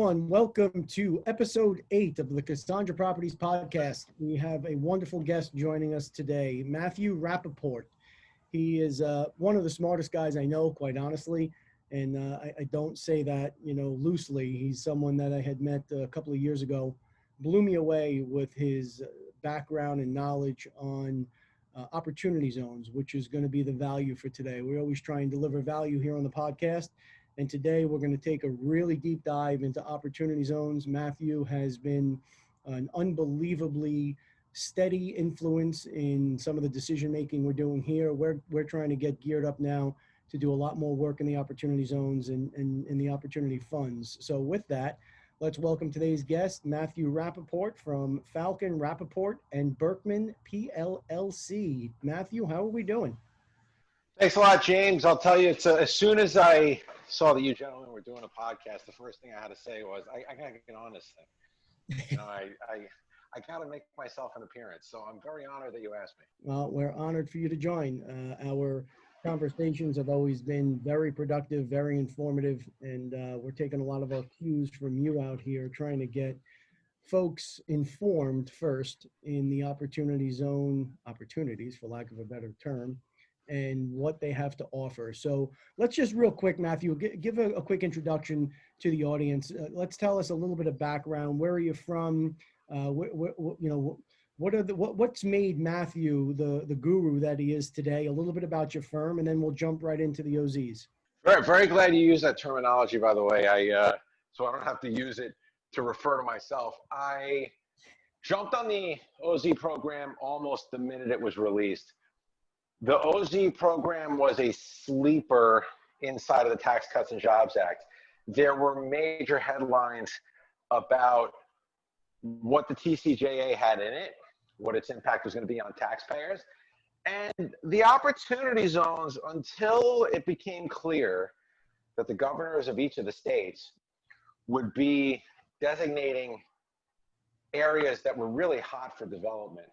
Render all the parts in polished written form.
everyone. Welcome to episode 8 of the Casandra Properties podcast. We have a wonderful guest joining us today, Matthew Rappaport. He is one of the smartest guys I know, quite honestly, and I don't say that, loosely. He's someone that I had met a couple of years ago, blew me away with his background and knowledge on opportunity zones, which is going to be the value for today. We always try and deliver value here on the podcast. And today we're going to take a really deep dive into opportunity zones. Matthew has been an unbelievably steady influence in some of the decision-making we're doing here. We're trying to get geared up now to do a lot more work in the opportunity zones and in the opportunity funds. So with that, let's welcome today's guest, Matthew Rappaport from Falcon, Rappaport, and Berkman, PLLC. Matthew, how are we doing? Thanks a lot, James. I'll tell you, as soon as I saw that you gentlemen were doing a podcast, the first thing I had to say was, I got to get on this thing. I got to make myself an appearance. So I'm very honored that you asked me. Well, we're honored for you to join. Our conversations have always been very productive, very informative, and we're taking a lot of our cues from you out here, trying to get folks informed first in the opportunity zone, opportunities, for lack of a better term, and what they have to offer. So let's just real quick, Matthew, give a quick introduction to the audience. Let's tell us a little bit of background. Where are you from? What's made Matthew the guru that he is today? A little bit about your firm, and then we'll jump right into the OZs. Very, very glad you used that terminology, by the way. So I don't have to use it to refer to myself. I jumped on the OZ program almost the minute it was released. The OZ program was a sleeper inside of the Tax Cuts and Jobs Act. There were major headlines about what the TCJA had in it, what its impact was going to be on taxpayers, and the opportunity zones, until it became clear that the governors of each of the states would be designating areas that were really hot for development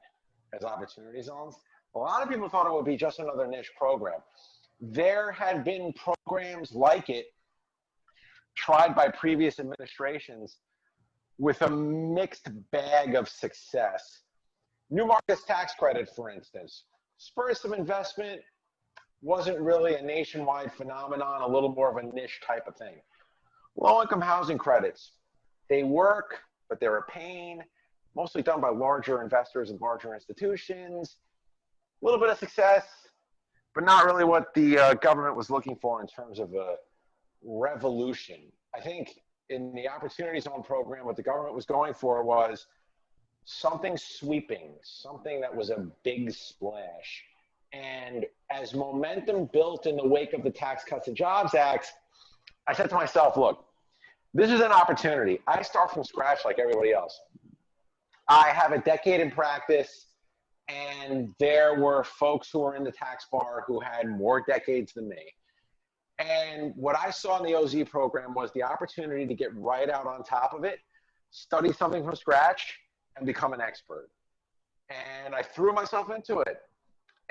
as opportunity zones. A lot of people thought it would be just another niche program. There had been programs like it tried by previous administrations with a mixed bag of success. New Markets Tax Credit, for instance, spurred some investment, wasn't really a nationwide phenomenon, a little more of a niche type of thing. Low-income housing credits, they work, but they're a pain, mostly done by larger investors and larger institutions. A little bit of success, but not really what the government was looking for in terms of a revolution. I think in the Opportunity Zone program, what the government was going for was something sweeping, something that was a big splash. And as momentum built in the wake of the Tax Cuts and Jobs Act, I said to myself, look, this is an opportunity. I start from scratch like everybody else. I have a decade in practice, and there were folks who were in the tax bar who had more decades than me. And what I saw in the OZ program was the opportunity to get right out on top of it, study something from scratch, and become an expert. And I threw myself into it.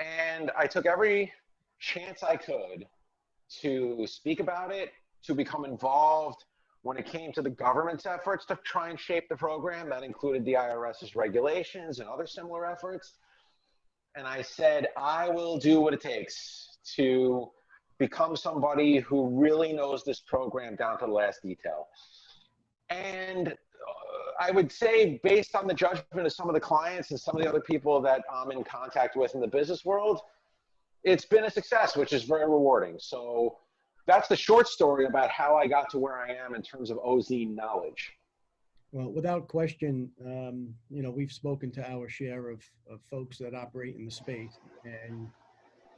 And I took every chance I could to speak about it, to become involved when it came to the government's efforts to try and shape the program. That included the IRS's regulations and other similar efforts. And I said, I will do what it takes to become somebody who really knows this program down to the last detail. And I would say, based on the judgment of some of the clients and some of the other people that I'm in contact with in the business world, it's been a success, which is very rewarding. So that's the short story about how I got to where I am in terms of OZ knowledge. Well, without question, we've spoken to our share of folks that operate in the space, and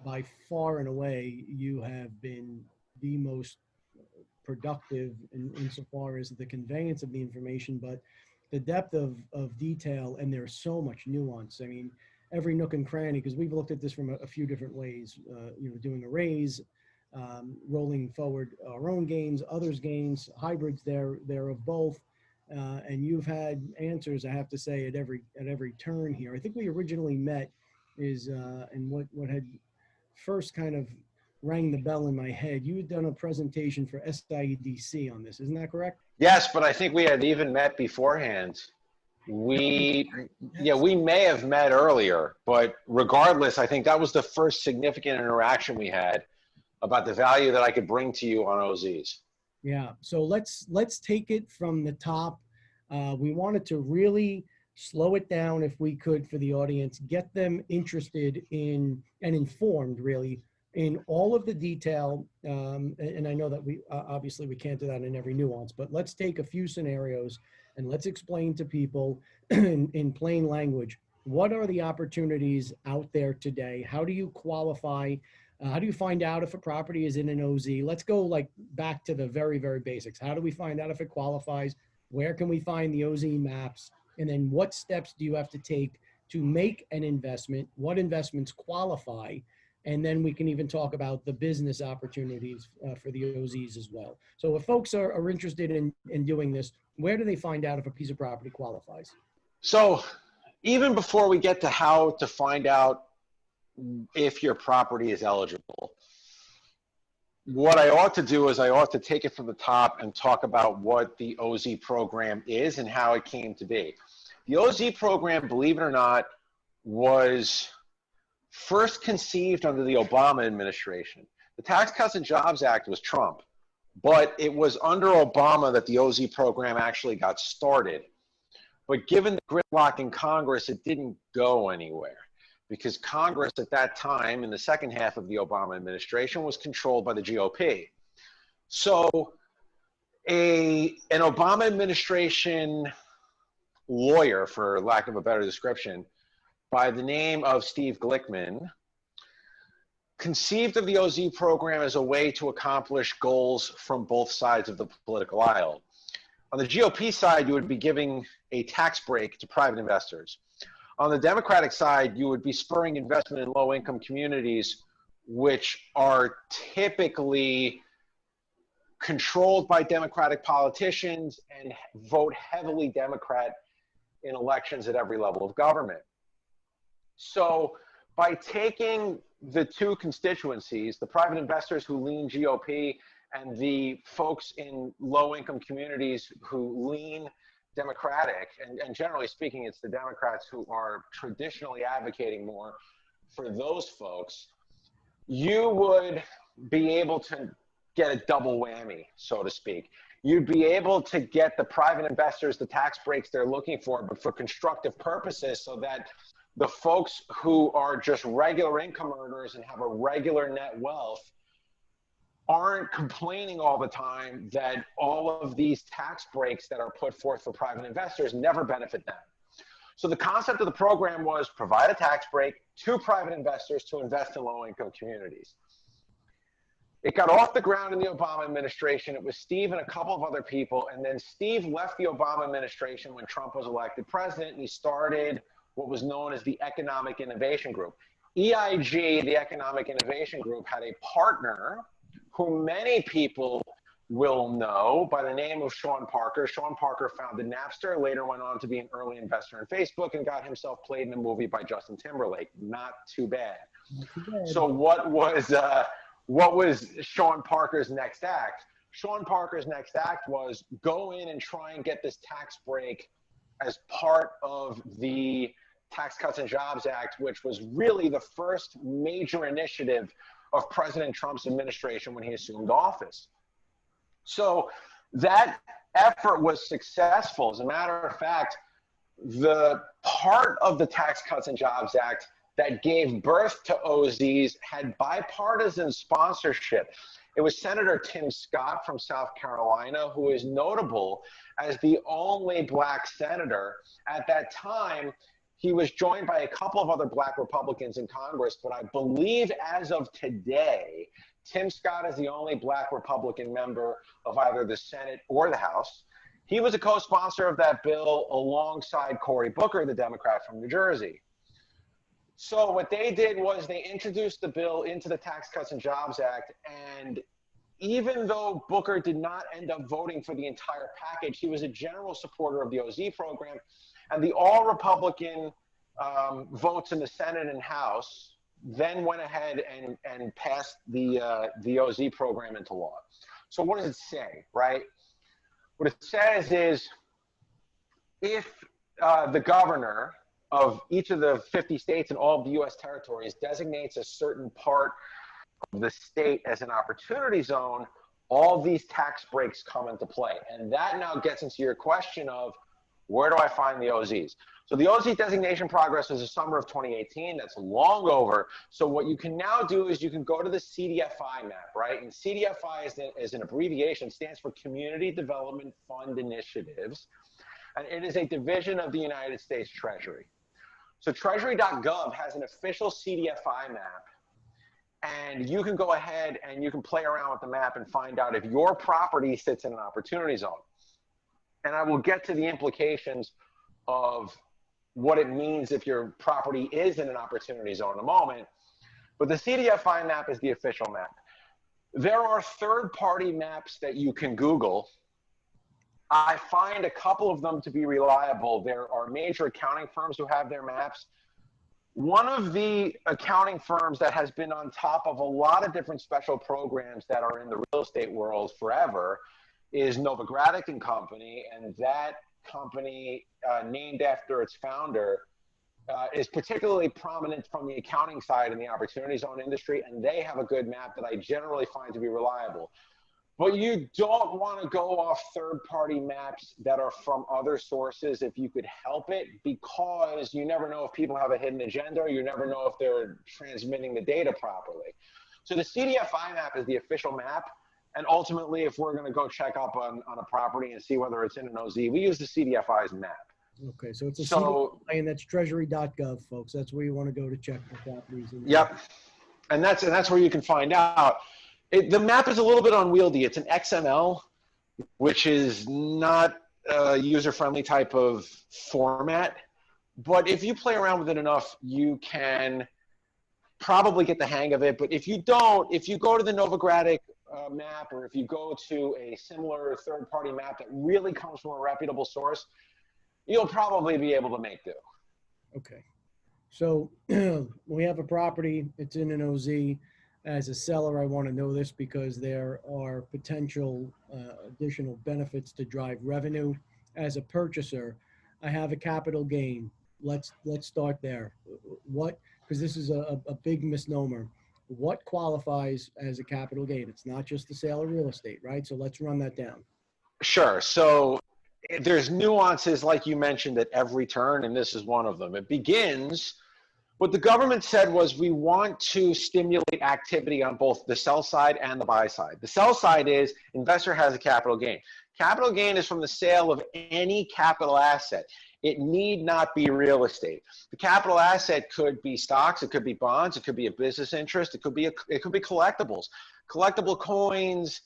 by far and away, you have been the most productive insofar as the conveyance of the information, but the depth of detail, and there's so much nuance. I mean, every nook and cranny, because we've looked at this from a few different ways, doing a raise, rolling forward our own gains, others' gains, hybrids there of both. And you've had answers, I have to say, at every turn here. I think we originally met and what had first kind of rang the bell in my head. You had done a presentation for SIEDC on this, isn't that correct? Yes, but I think we had even met beforehand. Yeah, Yes. we may have met earlier, but regardless, I think that was the first significant interaction we had about the value that I could bring to you on OZs. Yeah. So let's take it from the top. We wanted to really slow it down if we could for the audience, get them interested in and informed really in all of the detail. And I know that we obviously we can't do that in every nuance, but let's take a few scenarios and let's explain to people in plain language, what are the opportunities out there today? How do you qualify? How do you find out if a property is in an OZ? Let's go like back to the very, very basics. How do we find out if it qualifies? Where can we find the OZ maps? And then what steps do you have to take to make an investment? What investments qualify? And then we can even talk about the business opportunities for the OZs as well. So if folks are interested in doing this, where do they find out if a piece of property qualifies? So even before we get to how to find out if your property is eligible, what I ought to do is I ought to take it from the top and talk about what the OZ program is and how it came to be. The OZ program, believe it or not, was first conceived under the Obama administration. The Tax Cuts and Jobs Act was Trump, but it was under Obama that the OZ program actually got started. But given the gridlock in Congress, it didn't go anywhere because Congress at that time, in the second half of the Obama administration, was controlled by the GOP. So an Obama administration lawyer, for lack of a better description, by the name of Steve Glickman, conceived of the OZ program as a way to accomplish goals from both sides of the political aisle. On the GOP side, you would be giving a tax break to private investors. On the Democratic side, you would be spurring investment in low-income communities, which are typically controlled by Democratic politicians and vote heavily Democrat in elections at every level of government. So by taking the two constituencies, the private investors who lean GOP and the folks in low-income communities who lean Democratic, and generally speaking, it's the Democrats who are traditionally advocating more for those folks, you would be able to get a double whammy, so to speak. You'd be able to get the private investors the tax breaks they're looking for, but for constructive purposes, so that the folks who are just regular income earners and have a regular net wealth aren't complaining all the time that all of these tax breaks that are put forth for private investors never benefit them. So the concept of the program was provide a tax break to private investors to invest in low-income communities. It got off the ground in the Obama administration. It was Steve and a couple of other people, and then Steve left the Obama administration when Trump was elected president, and he started what was known as the Economic Innovation Group. EIG, the Economic Innovation Group, had a partner who many people will know by the name of Sean Parker. Sean Parker founded Napster, later went on to be an early investor in Facebook, and got himself played in a movie by Justin Timberlake. Not too bad. Not too bad. So what was Sean Parker's next act? Sean Parker's next act was go in and try and get this tax break as part of the Tax Cuts and Jobs Act, which was really the first major initiative of President Trump's administration when he assumed office. So that effort was successful. As a matter of fact, the part of the Tax Cuts and Jobs Act that gave birth to OZs had bipartisan sponsorship. It was Senator Tim Scott from South Carolina, who is notable as the only black senator. At that time, he was joined by a couple of other black Republicans in Congress, but I believe as of today, Tim Scott is the only black Republican member of either the Senate or the House. He was a co-sponsor of that bill alongside Cory Booker, the Democrat from New Jersey. So what they did was they introduced the bill into the Tax Cuts and Jobs Act, and even though Booker did not end up voting for the entire package, he was a general supporter of the OZ program, and the all-Republican votes in the Senate and House then went ahead and passed the OZ program into law. So what does it say, right? What it says is if the governor of each of the 50 states and all of the U.S. territories designates a certain part of the state as an opportunity zone, all these tax breaks come into play. And that now gets into your question of where do I find the OZs? So the OZ designation progress was the summer of 2018. That's long over. So what you can now do is you can go to the CDFI map, right? And CDFI is an abbreviation, stands for Community Development Fund Initiatives. And it is a division of the United States Treasury. So treasury.gov has an official CDFI map, and you can go ahead and you can play around with the map and find out if your property sits in an opportunity zone. And I will get to the implications of what it means if your property is in an opportunity zone in a moment. But the CDFI map is the official map. There are third-party maps that you can Google. I find a couple of them to be reliable. There are major accounting firms who have their maps. One of the accounting firms that has been on top of a lot of different special programs that are in the real estate world forever is Novogradac and Company, and that company, named after its founder, is particularly prominent from the accounting side in the opportunity zone industry, and they have a good map that I generally find to be reliable. But you don't want to go off third-party maps that are from other sources if you could help it, because you never know if people have a hidden agenda, or you never know if they're transmitting the data properly. So the CDFI map is the official map, and ultimately, if we're going to go check up on a property and see whether it's in an OZ, we use the CDFI's map. Okay, so it's a CDFI, and that's treasury.gov, folks. That's where you want to go to check for properties. Yep, and that's where you can find out. The map is a little bit unwieldy. It's an XML, which is not a user-friendly type of format. But if you play around with it enough, you can probably get the hang of it. But if you don't, if you go to the Novogradac map, or if you go to a similar third-party map that really comes from a reputable source, you'll probably be able to make do. Okay. So we have a property. It's in an OZ. As a seller, I want to know this because there are potential additional benefits to drive revenue. As a purchaser, I have a capital gain. Let's start there. What, because this is a big misnomer. What qualifies as a capital gain? It's not just the sale of real estate, right? So let's run that down. Sure. So there's nuances, like you mentioned, at every turn, and this is one of them. It begins, what the government said was, we want to stimulate activity on both the sell side and the buy side. The sell side is investor has a capital gain. Capital gain is from the sale of any capital asset. It need not be real estate. The capital asset could be stocks, it could be bonds, it could be a business interest, it could be collectibles, collectible coins,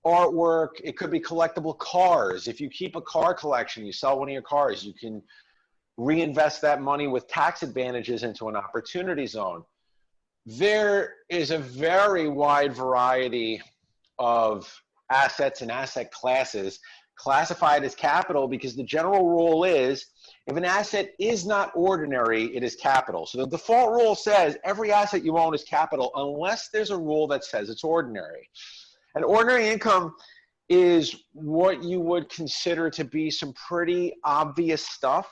artwork, it could be collectible cars. If you keep a car collection, you sell one of your cars, you can reinvest that money with tax advantages into an opportunity zone. There is a very wide variety of assets and asset classes classified as capital, because the general rule is, if an asset is not ordinary, it is capital. So the default rule says every asset you own is capital unless there's a rule that says it's ordinary. And ordinary income is what you would consider to be some pretty obvious stuff,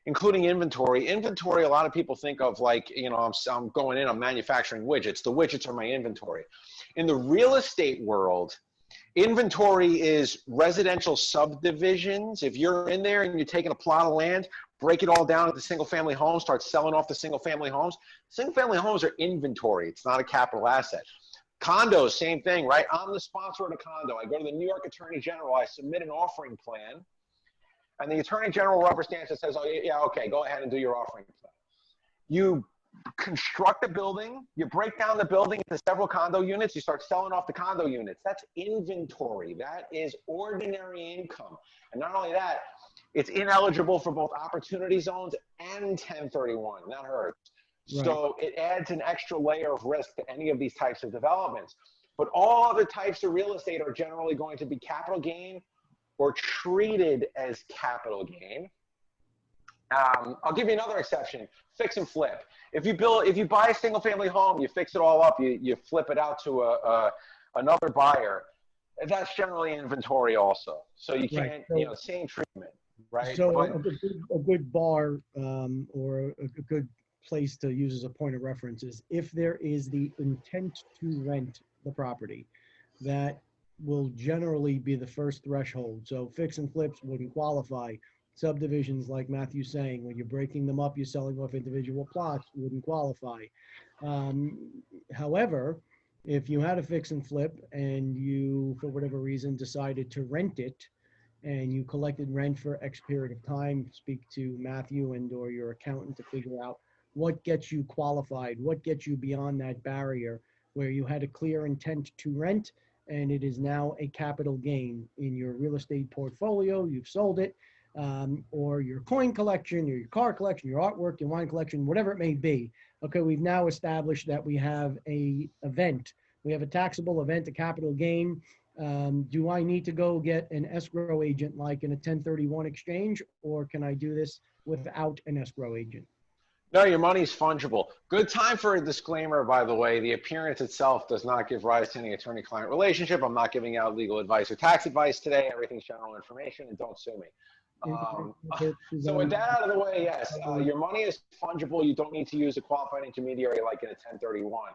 including inventory. Inventory, a lot of people think of like, you know, I'm going in, I'm manufacturing widgets. The widgets are my inventory. In the real estate world, inventory is residential subdivisions. If you're in there and you're taking a plot of land, break it all down into single family homes, start selling off the single family homes. Single family homes are inventory. It's not a capital asset. Condos, same thing, right? I'm the sponsor of the condo. I go to the New York Attorney General. I submit an offering plan. And the Attorney General rubber stamps and says, oh, yeah, okay, go ahead and do your offering plan. You construct a building, you break down the building into several condo units, you start selling off the condo units. That's inventory. That is ordinary income. And not only that, it's ineligible for both opportunity zones and 1031. That hurts. Right. So it adds an extra layer of risk to any of these types of developments. But all other types of real estate are generally going to be capital gain or treated as capital gain. I'll give you another exception, fix and flip. If you buy a single family home, you fix it all up, you flip it out to another buyer, that's generally inventory also. So you Right. can't, So, same treatment, right? so But a good bar or a good place to use as a point of reference is if there is the intent to rent the property, that will generally be the first threshold. So fix and flips wouldn't qualify. Subdivisions, like Matthew's saying, when you're breaking them up, you're selling off individual plots, wouldn't qualify. However, if you had a fix and flip and you, for whatever reason, decided to rent it and you collected rent for X period of time, speak to Matthew and or your accountant to figure out what gets you qualified, what gets you beyond that barrier where you had a clear intent to rent and it is now a capital gain in your real estate portfolio, you've sold it, or your coin collection, or your car collection, your artwork, your wine collection, whatever it may be. Okay, we've now established that we have a event. We have a taxable event, a capital gain. Do I need to go get an escrow agent like in a 1031 exchange, or can I do this without an escrow agent? no, your money's fungible. Good time for a disclaimer, by the way. The appearance itself does not give rise to any attorney-client relationship. I'm not giving out legal advice or tax advice today. Everything's general information, and don't sue me. So with that out of the way, yes, your money is fungible. You don't need to use a qualified intermediary like in a 1031.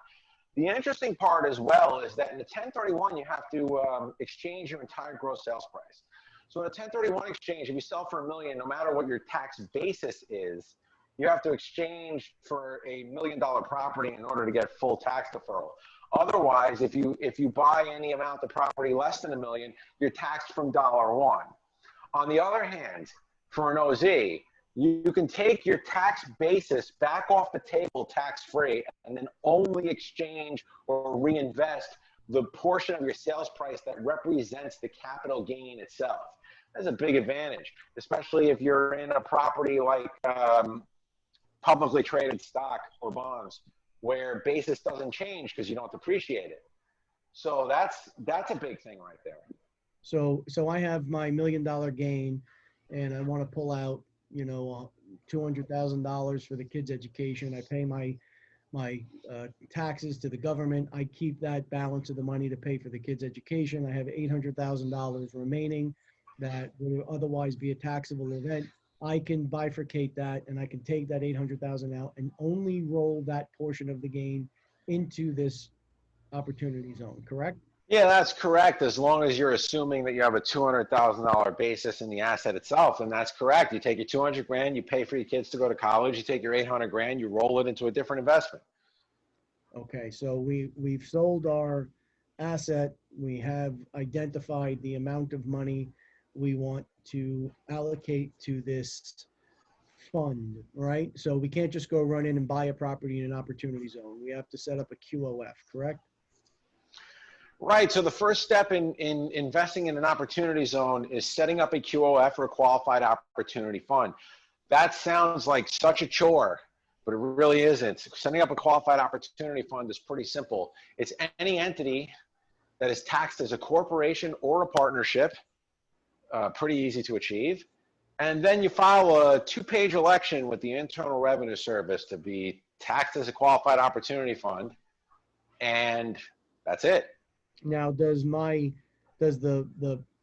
The interesting part as well is that in the 1031, you have to exchange your entire gross sales price. So in a 1031 exchange, if you sell for $1 million, no matter what your tax basis is, you have to exchange for $1 million property in order to get full tax deferral. Otherwise, if you buy any amount of property less than $1 million, you're taxed from $1. On the other hand, for an OZ, you can take your tax basis back off the table tax-free and then only exchange or reinvest the portion of your sales price that represents the capital gain itself. That's a big advantage, especially if you're in a property like publicly traded stock or bonds where basis doesn't change because you don't depreciate it. So that's a big thing right there. So I have my $1 million gain and I want to pull out, $200,000 for the kids' education. I pay my taxes to the government. I keep that balance of the money to pay for the kids' education. I have $800,000 remaining that would otherwise be a taxable event. I can bifurcate that and I can take that $800,000 out and only roll that portion of the gain into this opportunity zone, correct? Yeah, that's correct. As long as you're assuming that you have a $200,000 basis in the asset itself, and that's correct. You take your 200 grand, you pay for your kids to go to college. You take your 800 grand, you roll it into a different investment. Okay, so we've sold our asset. We have identified the amount of money we want to allocate to this fund, right? So we can't just go run in and buy a property in an opportunity zone. We have to set up a QOF, correct? Right. So the first step in investing in an opportunity zone is setting up a QOF or a qualified opportunity fund. That sounds like such a chore, but it really isn't. Setting up a qualified opportunity fund is pretty simple. It's any entity that is taxed as a corporation or a partnership, pretty easy to achieve. And then you file a 2-page election with the Internal Revenue Service to be taxed as a qualified opportunity fund. And that's it. Now, does the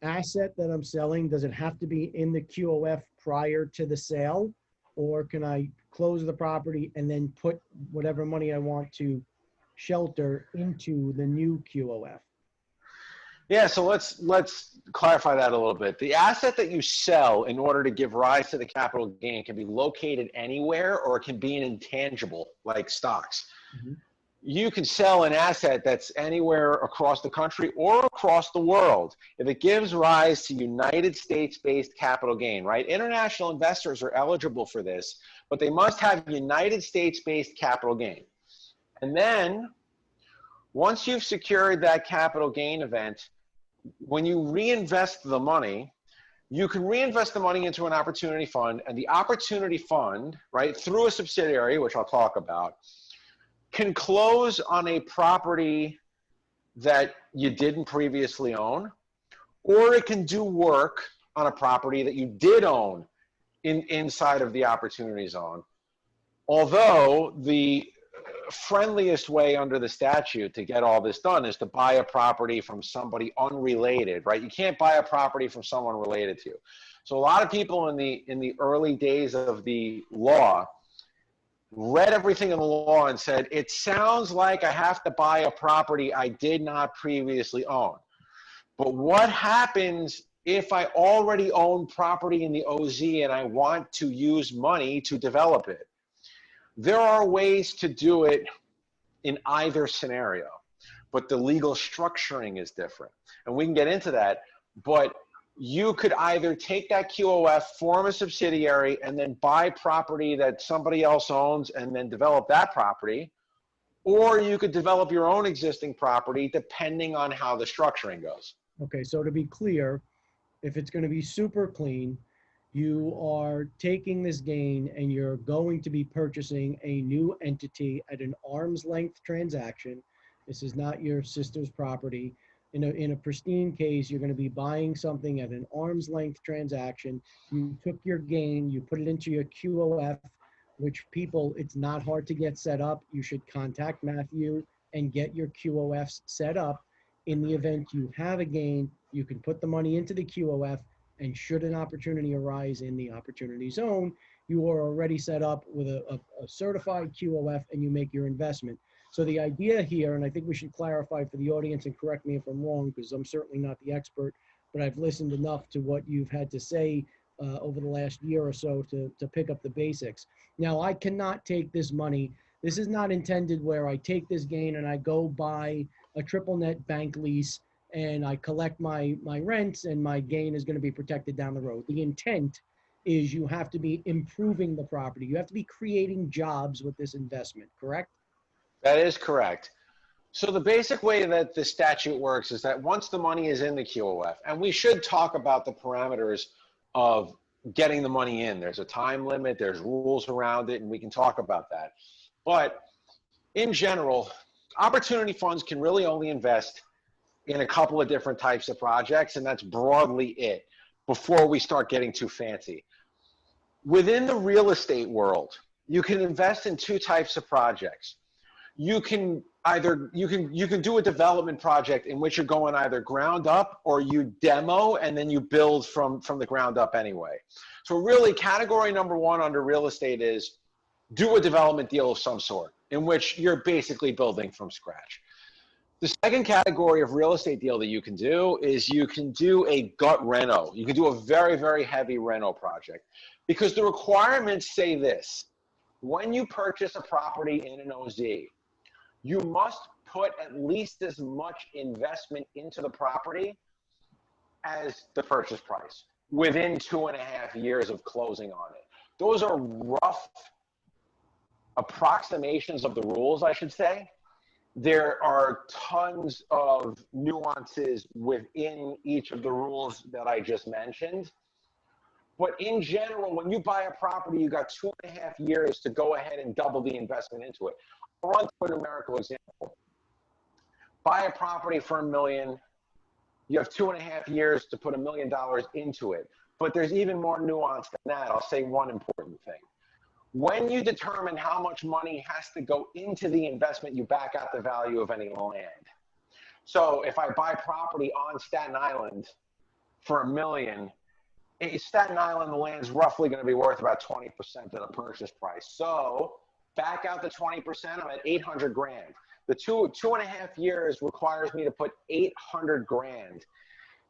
asset that I'm selling, does it have to be in the QOF prior to the sale? Or can I close the property and then put whatever money I want to shelter into the new QOF? Yeah, so let's clarify that a little bit. The asset that you sell in order to give rise to the capital gain can be located anywhere, or it can be an intangible like stocks. Mm-hmm. You can sell an asset that's anywhere across the country or across the world if it gives rise to United States-based capital gain, right? International investors are eligible for this, but they must have United States-based capital gain. And then once you've secured that capital gain event, when you reinvest the money, you can reinvest the money into an opportunity fund, and the opportunity fund, right, through a subsidiary, which I'll talk about, can close on a property that you didn't previously own, or it can do work on a property that you did own inside of the opportunity zone. Although the friendliest way under the statute to get all this done is to buy a property from somebody unrelated, right? You can't buy a property from someone related to you. So a lot of people in the early days of the law read everything in the law and said, it sounds like I have to buy a property I did not previously own. But what happens if I already own property in the OZ and I want to use money to develop it? There are ways to do it in either scenario, but the legal structuring is different. And we can get into that, but you could either take that QOF, form a subsidiary, and then buy property that somebody else owns and then develop that property, or you could develop your own existing property depending on how the structuring goes. Okay, so to be clear, if it's going to be super clean, you are taking this gain and you're going to be purchasing a new entity at an arm's length transaction. This is not your sister's property. In a pristine case, you're going to be buying something at an arm's length transaction. You took your gain, you put it into your QOF, which people, it's not hard to get set up. You should contact Matthew and get your QOFs set up. In the event you have a gain, you can put the money into the QOF, and should an opportunity arise in the opportunity zone, you are already set up with a certified QOF and you make your investment. So the idea here, and I think we should clarify for the audience, and correct me if I'm wrong, because I'm certainly not the expert, but I've listened enough to what you've had to say over the last year or so to pick up the basics. Now, I cannot take this money. This is not intended where I take this gain and I go buy a triple net bank lease and I collect my rents and my gain is going to be protected down the road. The intent is you have to be improving the property. You have to be creating jobs with this investment, correct? That is correct. So the basic way that the statute works is that once the money is in the QOF, and we should talk about the parameters of getting the money in. There's a time limit, there's rules around it, and we can talk about that. But in general, opportunity funds can really only invest in a couple of different types of projects, and that's broadly it before we start getting too fancy. Within the real estate world, you can invest in two types of projects. You can do a development project in which you're going either ground up or you demo and then you build from the ground up anyway. So really category number one under real estate is do a development deal of some sort in which you're basically building from scratch. The second category of real estate deal that you can do is you can do a gut reno. You can do a very, very heavy reno project because the requirements say this. When you purchase a property in an OZ, you must put at least as much investment into the property as the purchase price within 2.5 years of closing on it. Those are rough approximations of the rules, I should say. There are tons of nuances within each of the rules that I just mentioned. But in general, when you buy a property, you got 2.5 years to go ahead and double the investment into it. I'll run through a numerical example. Buy a property for $1 million. You have 2.5 years to put $1 million into it. But there's even more nuance than that. I'll say one important thing. When you determine how much money has to go into the investment, you back out the value of any land. So if I buy property on Staten Island for $1 million, in Staten Island, the land's roughly going to be worth about 20% of the purchase price. So back out the 20%, I'm at 800 grand. The 2.5 years requires me to put 800 grand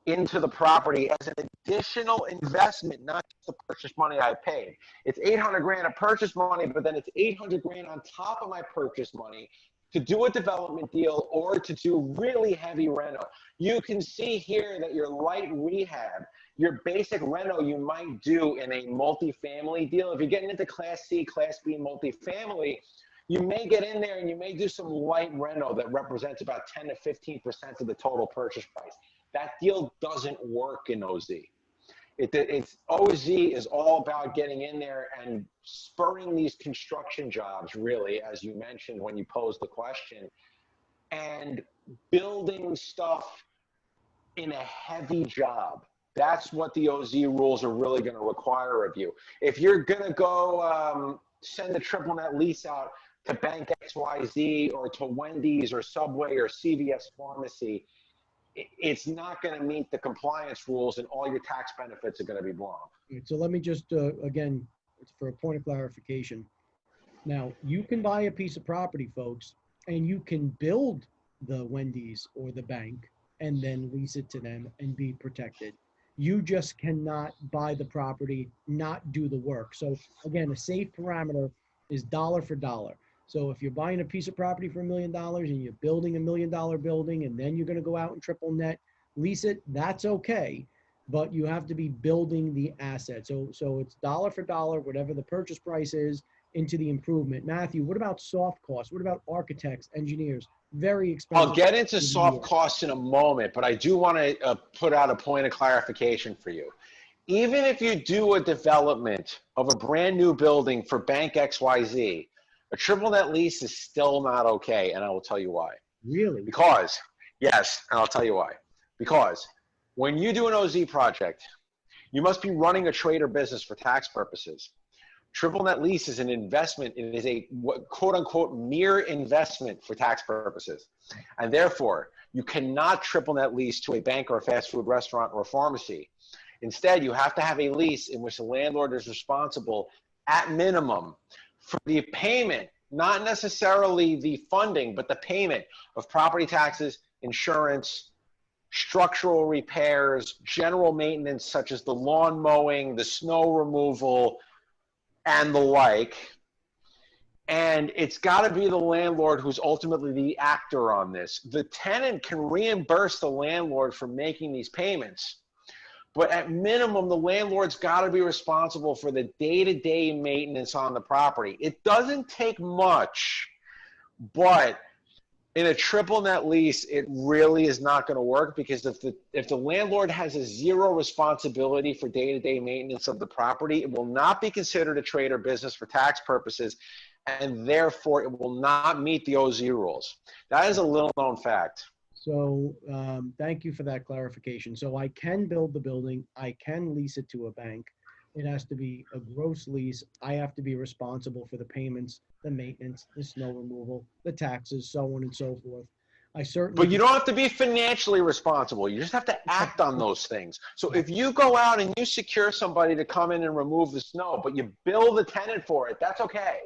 into the property as an additional investment, not just the purchase money I paid. It's 800 grand of purchase money, but then it's 800 grand on top of my purchase money to do a development deal or to do really heavy reno. You can see here that your light rehab, your basic reno you might do in a multifamily deal. If you're getting into Class C, Class B multifamily, you may get in there and you may do some light reno that represents about 10 to 15% of the total purchase price. That deal doesn't work in OZ. It's OZ is all about getting in there and spurring these construction jobs, really, as you mentioned when you posed the question, and building stuff in a heavy job That's what the OZ rules are really going to require of you. If you're going to go send a triple net lease out to Bank XYZ or to Wendy's or Subway or CVS Pharmacy, it's not going to meet the compliance rules, and all your tax benefits are going to be blown. So let me just, again, for a point of clarification. Now, you can buy a piece of property, folks, and you can build the Wendy's or the bank and then lease it to them and be protected. You just cannot buy the property, not do the work. So again, a safe parameter is dollar for dollar. So if you're buying a piece of property for $1 million and you're building $1 million building and then you're going to go out and triple net lease it, that's okay. But you have to be building the asset. So it's dollar for dollar, whatever the purchase price is, into the improvement. Matthew, what about soft costs? What about architects, engineers? Very expensive. I'll get into soft costs in a moment, but I do want to put out a point of clarification for you. Even if you do a development of a brand new building for Bank XYZ, a triple net lease is still not okay, and I will tell you why. Really? Because, yes, and I'll tell you why. Because when you do an OZ project, you must be running a trade or business for tax purposes. Triple net lease is an investment. It is a quote unquote mere investment for tax purposes. And therefore, you cannot triple net lease to a bank or a fast food restaurant or a pharmacy. Instead, you have to have a lease in which the landlord is responsible at minimum for the payment, not necessarily the funding, but the payment of property taxes, insurance, structural repairs, general maintenance such as the lawn mowing, the snow removal, and the like. And it's got to be the landlord who's ultimately the actor on this. The tenant can reimburse the landlord for making these payments, but at minimum, the landlord's got to be responsible for the day-to-day maintenance on the property. It doesn't take much, but in a triple net lease, it really is not going to work, because if the landlord has a zero responsibility for day-to-day maintenance of the property, it will not be considered a trade or business for tax purposes, and therefore it will not meet the OZ rules. That is a little known fact. So thank you for that clarification. So I can build the building, I can lease it to a bank. It has to be a gross lease. I have to be responsible for the payments, the maintenance, the snow removal, the taxes, so on and so forth. I certainly. But you don't have to be financially responsible. You just have to act on those things. So if you go out and you secure somebody to come in and remove the snow, but you bill the tenant for it, that's okay.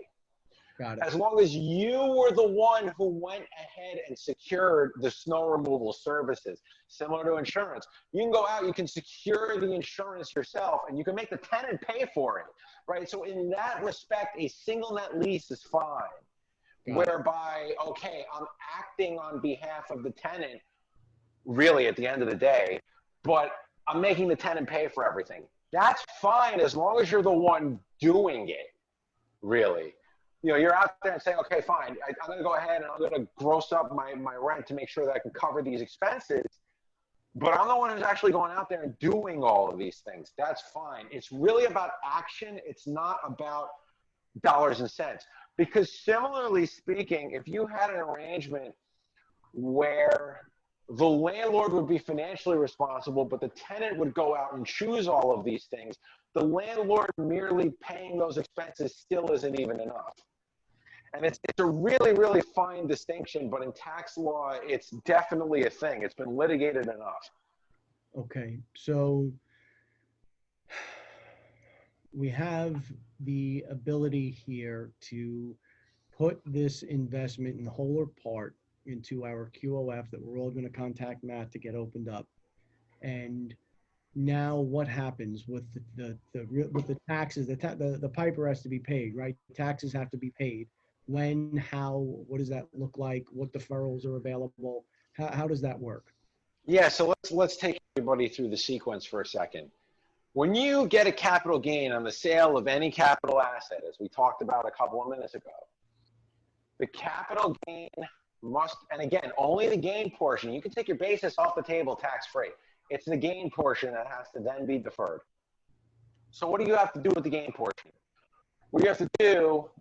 Got it. As long as you were the one who went ahead and secured the snow removal services, similar to insurance. You can go out, you can secure the insurance yourself, and you can make the tenant pay for it, right? So in that respect, a single net lease is fine, whereby, okay, I'm acting on behalf of the tenant, really at the end of the day, but I'm making the tenant pay for everything. That's fine as long as you're the one doing it, really. You know, you're out there and saying, okay, fine, I'm going to go ahead and I'm going to gross up my rent to make sure that I can cover these expenses. But I'm the one who's actually going out there and doing all of these things. That's fine. It's really about action. It's not about dollars and cents. Because similarly speaking, if you had an arrangement where the landlord would be financially responsible, but the tenant would go out and choose all of these things, the landlord merely paying those expenses still isn't even enough. And it's a really, really fine distinction, but in tax law, it's definitely a thing. It's been litigated enough. Okay, so we have the ability here to put this investment in whole or part into our QOF that we're all going to contact Matt to get opened up. And now what happens with the taxes? The piper has to be paid, right? Taxes have to be paid. When, how, what does that look like? What deferrals are available? How does that work? Yeah, so let's take everybody through the sequence for a second. When you get a capital gain on the sale of any capital asset, as we talked about a couple of minutes ago, the capital gain must, and again, only the gain portion, you can take your basis off the table tax-free. It's the gain portion that has to then be deferred. So what do you have to do with the gain portion? What you have to do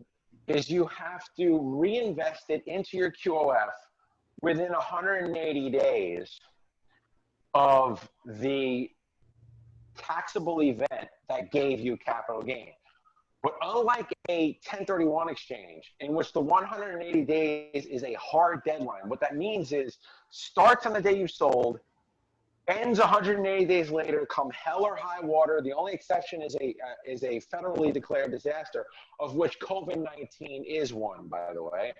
is you have to reinvest it into your QOF within 180 days of the taxable event that gave you capital gain. But unlike a 1031 exchange, in which the 180 days is a hard deadline, what that means is starts on the day you sold, ends 180 days later, come hell or high water. The only exception is a federally declared disaster, of which COVID-19 is one, by the way.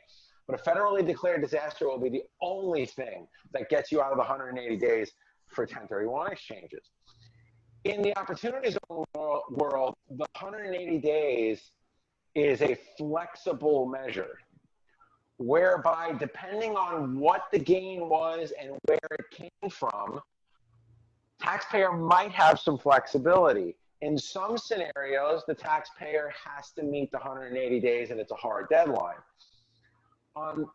But a federally declared disaster will be the only thing that gets you out of the 180 days for 1031 exchanges. In the opportunity zone world, the 180 days is a flexible measure, whereby depending on what the gain was and where it came from, taxpayer might have some flexibility. In some scenarios, the taxpayer has to meet the 180 days and it's a hard deadline.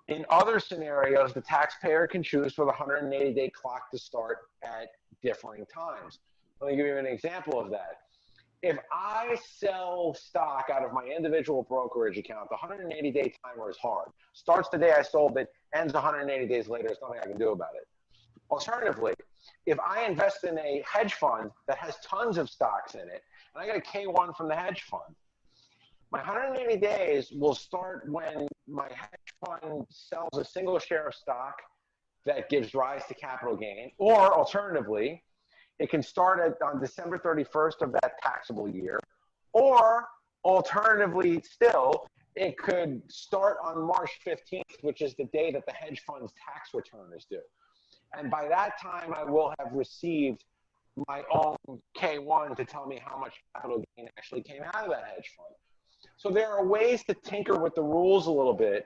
In other scenarios, the taxpayer can choose for the 180-day clock to start at differing times. Let me give you an example of that. If I sell stock out of my individual brokerage account, the 180-day timer is hard. Starts the day I sold it, ends 180 days later, there's nothing I can do about it. Alternatively, if I invest in a hedge fund that has tons of stocks in it, and I get a K1 from the hedge fund, my 180 days will start when my hedge fund sells a single share of stock that gives rise to capital gain, or alternatively, it can start on December 31st of that taxable year, or alternatively still, it could start on March 15th, which is the day that the hedge fund's tax return is due. And by that time, I will have received my own K1 to tell me how much capital gain actually came out of that hedge fund. So there are ways to tinker with the rules a little bit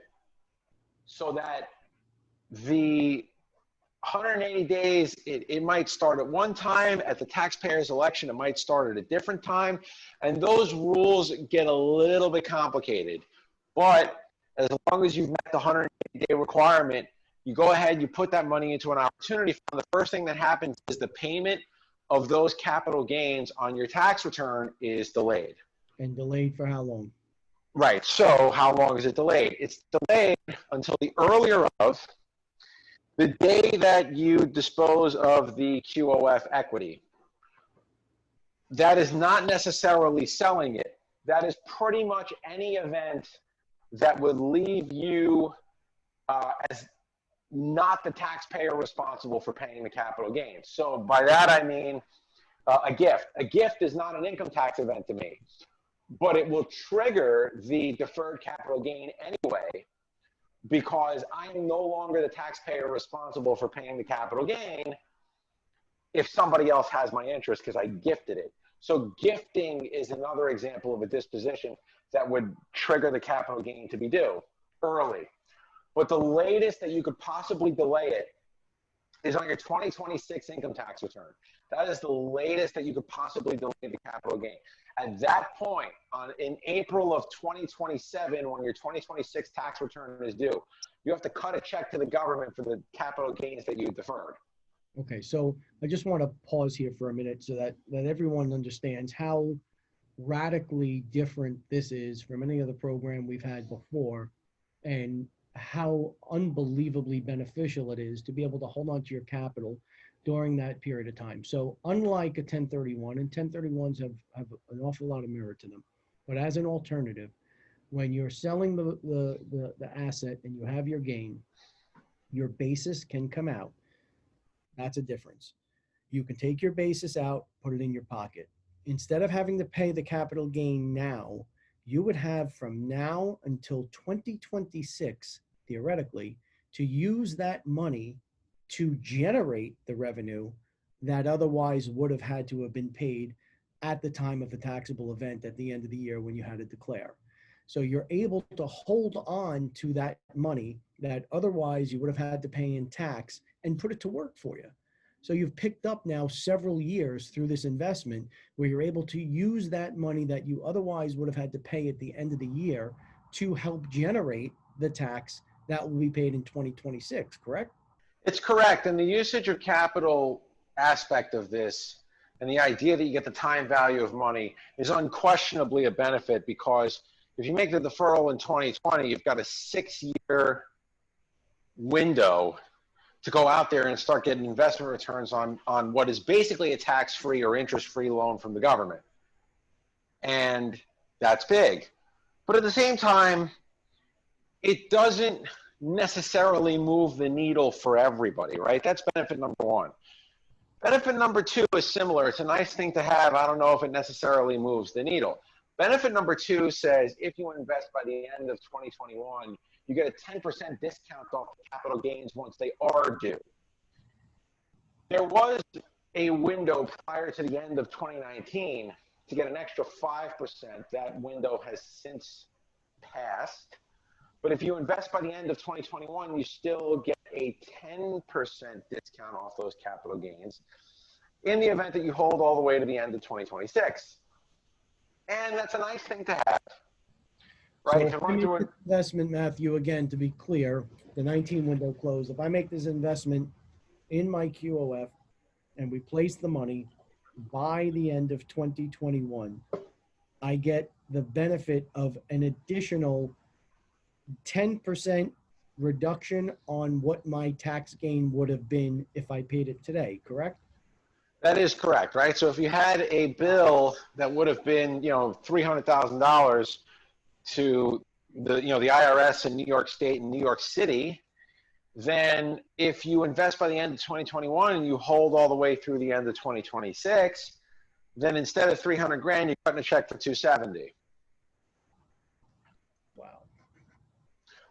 so that the 180 days, it might start at one time. At the taxpayer's election, it might start at a different time. And those rules get a little bit complicated. But as long as you've met the 180-day requirement, you go ahead, you put that money into an opportunity fund. The first thing that happens is the payment of those capital gains on your tax return is delayed. And delayed for how long? Right. So how long is it delayed? It's delayed until the earlier of the day that you dispose of the QOF equity. That is not necessarily selling it. That is pretty much any event that would leave you as not the taxpayer responsible for paying the capital gains. So by that I mean a gift. A gift is not an income tax event to me, but it will trigger the deferred capital gain anyway, because I am no longer the taxpayer responsible for paying the capital gain if somebody else has my interest because I gifted it. So gifting is another example of a disposition that would trigger the capital gain to be due early. But the latest that you could possibly delay it is on your 2026 income tax return. That is the latest that you could possibly delay the capital gain. At that point, in April of 2027, when your 2026 tax return is due, you have to cut a check to the government for the capital gains that you deferred. Okay, so I just want to pause here for a minute so that everyone understands how radically different this is from any other program we've had before, and how unbelievably beneficial it is to be able to hold on to your capital during that period of time. So unlike a 1031, and 1031s have an awful lot of merit to them, but as an alternative, when you're selling the asset and you have your gain, your basis can come out. That's a difference. You can take your basis out, put it in your pocket. Instead of having to pay the capital gain now, you would have from now until 2026, theoretically, to use that money to generate the revenue that otherwise would have had to have been paid at the time of the taxable event at the end of the year when you had to declare. So you're able to hold on to that money that otherwise you would have had to pay in tax and put it to work for you. So you've picked up now several years through this investment where you're able to use that money that you otherwise would have had to pay at the end of the year to help generate the tax that will be paid in 2026, correct? It's correct. And the usage of capital aspect of this and the idea that you get the time value of money is unquestionably a benefit, because if you make the deferral in 2020, you've got a 6-year window to go out there and start getting investment returns on what is basically a tax-free or interest-free loan from the government. And that's big. But at the same time, it doesn't necessarily move the needle for everybody, right? That's benefit number one. Benefit number two is similar. It's a nice thing to have. I don't know if it necessarily moves the needle. Benefit number two says if you invest by the end of 2021, you get a 10% discount off the capital gains once they are due. There was a window prior to the end of 2019 to get an extra 5%. That window has since passed. But if you invest by the end of 2021, you still get a 10% discount off those capital gains in the event that you hold all the way to the end of 2026. And that's a nice thing to have. Right? So if I make this investment, Matthew, again, to be clear, the 19 window closed. If I make this investment in my QOF and we place the money by the end of 2021, I get the benefit of an additional 10% reduction on what my tax gain would have been if I paid it today, correct? That is correct, right? So if you had a bill that would have been, $300,000 to the IRS in New York State and New York City, then if you invest by the end of 2021 and you hold all the way through the end of 2026, then instead of 300 grand, you're cutting a check for 270. Wow.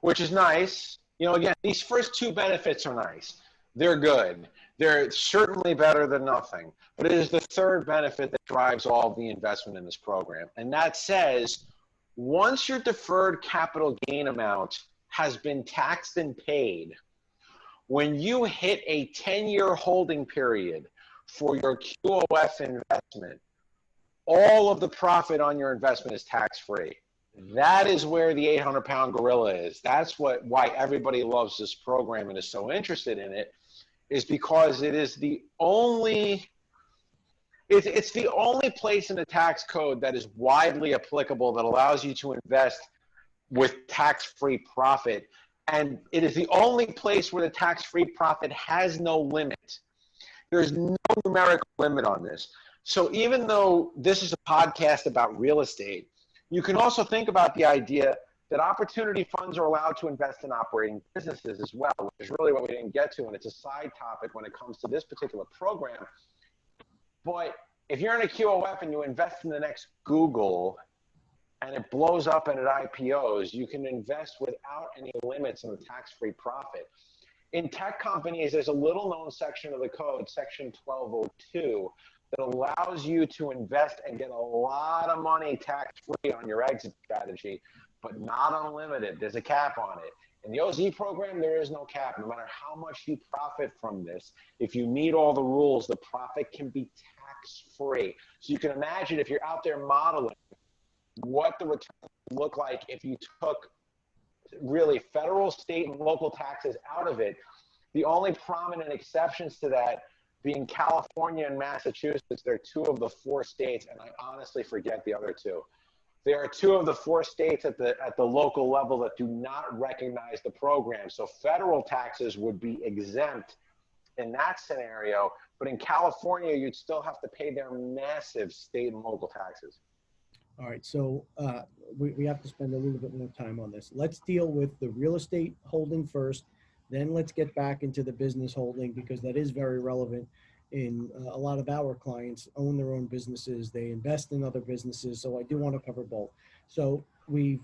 Which is nice. Again, these first two benefits are nice. They're good. They're certainly better than nothing. But it is the third benefit that drives all the investment in this program. And that says, once your deferred capital gain amount has been taxed and paid, when you hit a 10-year holding period for your QOF investment, all of the profit on your investment is tax-free. That is where the 800-pound gorilla is. That's why everybody loves this program and is so interested in it, is because it is the only it's the only place in the tax code that is widely applicable that allows you to invest with tax-free profit. And it is the only place where the tax-free profit has no limit. There's no numerical limit on this. So even though this is a podcast about real estate, you can also think about the idea that opportunity funds are allowed to invest in operating businesses as well, which is really what we didn't get to, and it's a side topic when it comes to this particular program. But if you're in a QOF and you invest in the next Google and it blows up and it IPOs, you can invest without any limits on the tax-free profit. In tech companies, there's a little-known section of the code, Section 1202, that allows you to invest and get a lot of money tax-free on your exit strategy, but not unlimited. There's a cap on it. In the OZ program, there is no cap. No matter how much you profit from this, if you meet all the rules, the profit can be tax-free. So you can imagine if you're out there modeling what the return would look like if you took really federal, state, and local taxes out of it. The only prominent exceptions to that being California and Massachusetts. They're two of the four states, and I honestly forget the other two. There are two of the four states at the local level that do not recognize the program. So federal taxes would be exempt in that scenario, but in California, you'd still have to pay their massive state and local taxes. All right, so we have to spend a little bit more time on this. Let's deal with the real estate holding first, then let's get back into the business holding, because that is very relevant. In a lot of our clients own their own businesses, they invest in other businesses, so I do want to cover both. So we've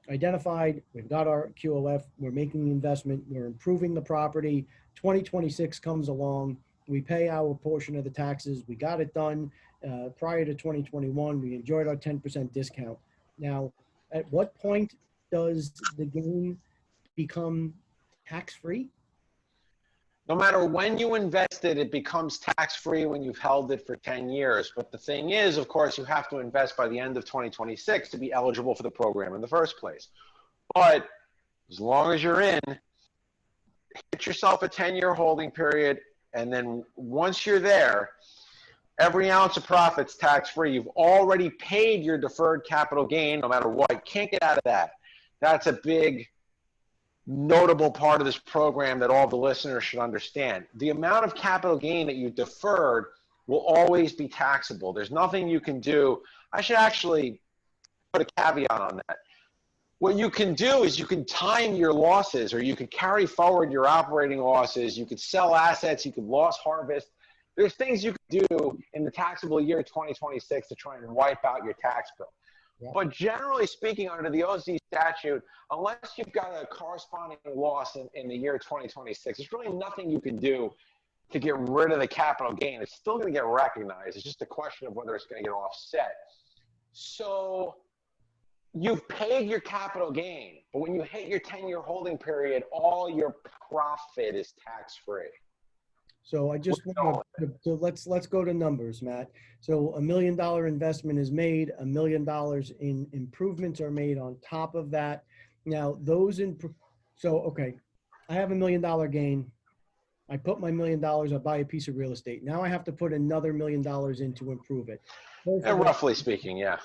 identified, we've got our QOF, we're making the investment, we're improving the property, 2026 comes along, we pay our portion of the taxes, we got it done prior to 2021, we enjoyed our 10% discount. Now, at what point does the gain become tax-free? No matter when you invest it, it becomes tax-free when you've held it for 10 years. But the thing is, of course, you have to invest by the end of 2026 to be eligible for the program in the first place. But as long as you're in, hit yourself a 10-year holding period, and then once you're there, every ounce of profit's tax-free. You've already paid your deferred capital gain no matter what. You can't get out of that. That's a big notable part of this program that all the listeners should understand. The amount of capital gain that you deferred will always be taxable. There's nothing you can do. I should actually put a caveat on that. What you can do is you can time your losses, or you can carry forward your operating losses. You could sell assets. You could loss harvest. There's things you can do in the taxable year 2026 to try and wipe out your tax bill. Yeah. But generally speaking, under the OZ statute, unless you've got a corresponding loss in the year 2026, there's really nothing you can do to get rid of the capital gain. It's still going to get recognized. It's just a question of whether it's going to get offset. So you've paid your capital gain, but when you hit your 10-year holding period, all your profit is tax-free. So I just want to, let's go to numbers, Matt. So $1 million investment is made, $1 million in improvements are made on top of that. Now those okay, I have $1 million gain. I put my $1 million, I buy a piece of real estate. Now I have to put another $1 million in to improve it. And roughly speaking, yeah.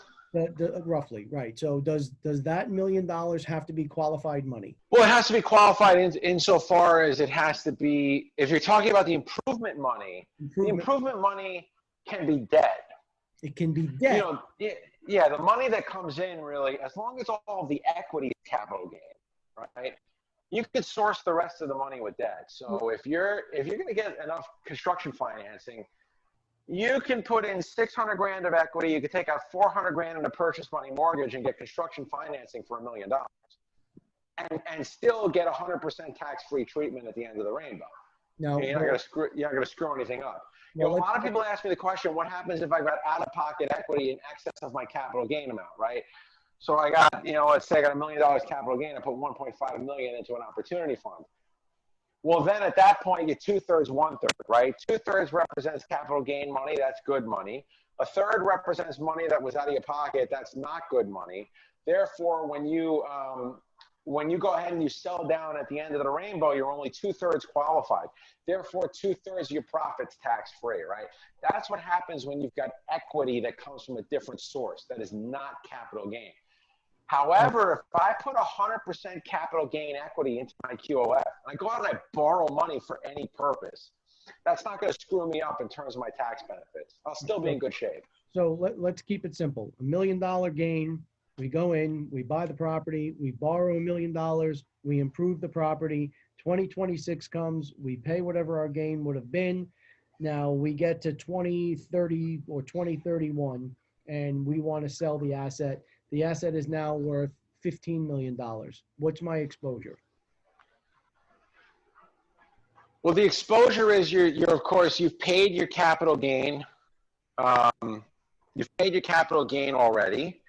Roughly, right. So does that $1 million have to be qualified money? Well, it has to be qualified insofar as it has to be, if you're talking about the improvement money, the improvement money can be debt. It can be debt. You know, yeah, the money that comes in really, as long as all of the equity is capital gain, right? You could source the rest of the money with debt. So if you're going to get enough construction financing, you can put in 600 grand of equity. You could take out 400 grand in a purchase money mortgage and get construction financing for $1 million, and still get 100% tax-free treatment at the end of the rainbow. No, you're not going to screw anything up. You know, a lot of people ask me the question, what happens if I got out-of-pocket equity in excess of my capital gain amount, right? So I got, let's say I got $1 million capital gain. I put 1.5 million into an opportunity fund. Well, then at that point, you're 2/3, 1/3, right? 2/3 represents capital gain money. That's good money. 1/3 represents money that was out of your pocket. That's not good money. Therefore, when you go ahead and you sell down at the end of the rainbow, you're only 2/3 qualified. Therefore, 2/3 of your profit's tax-free, right? That's what happens when you've got equity that comes from a different source that is not capital gain. However, if I put 100% capital gain equity into my QOF, and I go out and I borrow money for any purpose, that's not going to screw me up in terms of my tax benefits. I'll still be in good shape. So let's keep it simple. $1 million gain, we go in, we buy the property, we borrow $1 million, we improve the property, 2026 comes, we pay whatever our gain would have been. Now we get to 2030 or 2031, and we want to sell the asset. The asset is now worth $15 million. What's my exposure? Well, the exposure is you're of course, you've paid your capital gain. You've paid your capital gain already,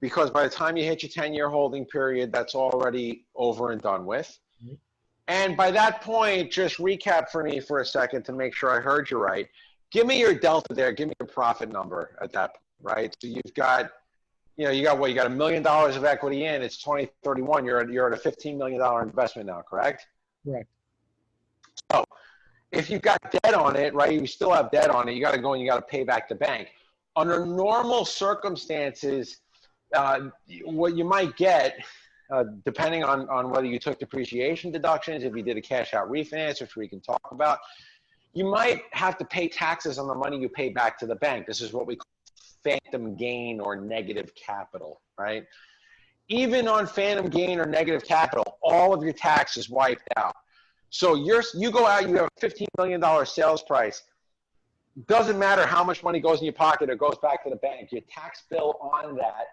because by the time you hit your 10-year holding period, that's already over and done with. And by that point, just recap for me for a second to make sure I heard you right. Give me your delta there. Give me your profit number at that point, right? So you've got, you got what? You got $1 million of equity in. It's 2031. You're at a $15 million investment now, correct? Correct. So if you've got debt on it, right, you still have debt on it, you got to go and you got to pay back the bank. Under normal circumstances, what you might get, depending on whether you took depreciation deductions, if you did a cash out refinance, which we can talk about, you might have to pay taxes on the money you pay back to the bank. This is what we call phantom gain or negative capital, right? Even on phantom gain or negative capital, all of your tax is wiped out. So you go out, you have a $15 million sales price. Doesn't matter how much money goes in your pocket or goes back to the bank. Your tax bill on that,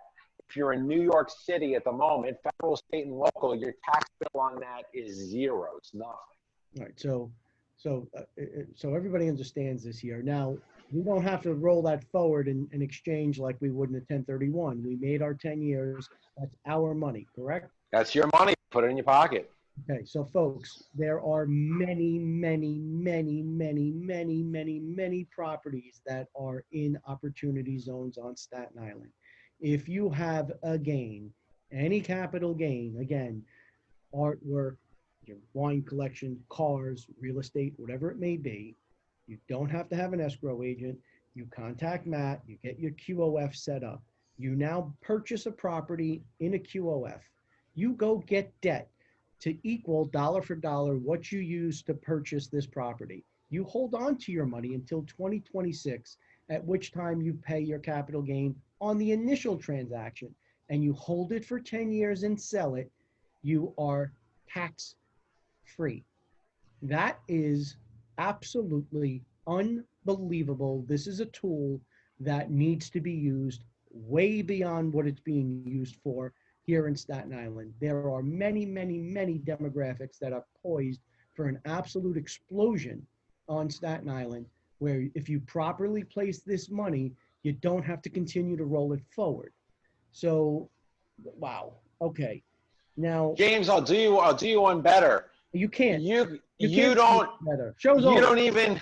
if you're in New York City at the moment, federal, state, and local, your tax bill on that is zero. It's nothing. All right. So everybody understands this here. Now, we don't have to roll that forward and exchange like we would in a 1031. We made our 10 years. That's our money, correct? That's your money. Put it in your pocket. Okay, so folks, there are many, many, many, many, many, many, many properties that are in opportunity zones on Staten Island. If you have a gain, any capital gain, again, artwork, your wine collection, cars, real estate, whatever it may be, you don't have to have an escrow agent. You contact Matt, you get your QOF set up. You now purchase a property in a QOF. You go get debt to equal dollar for dollar what you use to purchase this property. You hold on to your money until 2026, at which time you pay your capital gain on the initial transaction, and you hold it for 10 years and sell it. You are tax free. That is absolutely unbelievable. This is a tool that needs to be used way beyond what it's being used for here in Staten Island. There are many, many, many demographics that are poised for an absolute explosion on Staten Island, where if you properly place this money, you don't have to continue to roll it forward. So, wow. Okay. Now, James, I'll do you one better. you can't. You can't don't do better. Show's you over. don't even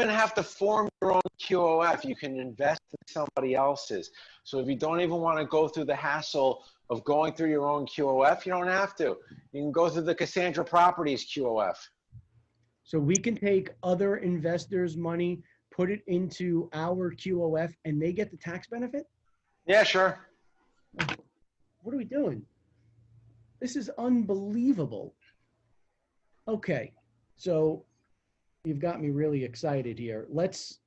have to form your own QOF. You can invest in somebody else's. So if you don't even want to go through the hassle of going through your own QOF, you don't have to. You can go through the Casandra Properties QOF. So we can take other investors' money, put it into our QOF, and they get the tax benefit? Yeah, sure. What are we doing? This is unbelievable. Okay, so you've got me really excited here. Let's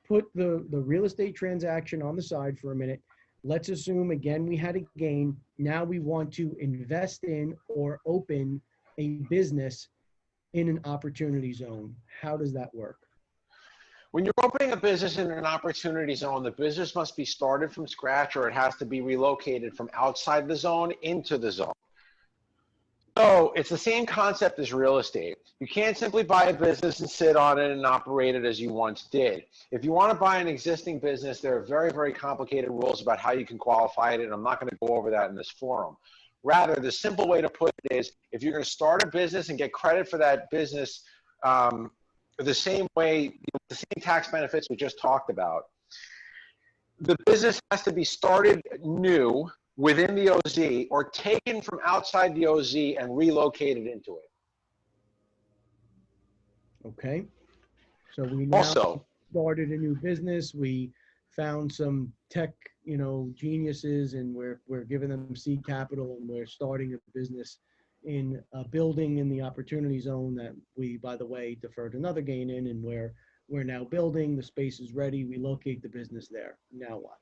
put the real estate transaction on the side for a minute. Let's assume, again, we had a gain. Now we want to invest in or open a business in an opportunity zone. How does that work? When you're opening a business in an opportunity zone, the business must be started from scratch, or it has to be relocated from outside the zone into the zone. So it's the same concept as real estate. You can't simply buy a business and sit on it and operate it as you once did. If you want to buy an existing business, there are very, very complicated rules about how you can qualify it, and I'm not going to go over that in this forum. Rather, the simple way to put it is, if you're going to start a business and get credit for that business the same way, the same tax benefits we just talked about, the business has to be started new within the OZ or taken from outside the OZ and relocated into it. Okay. So we now Also started a new business. We found some tech, geniuses, and we're giving them seed capital, and we're starting a business in a building in the opportunity zone that we, by the way, deferred another gain in, and we're now building. The space is ready. We locate the business there. Now what?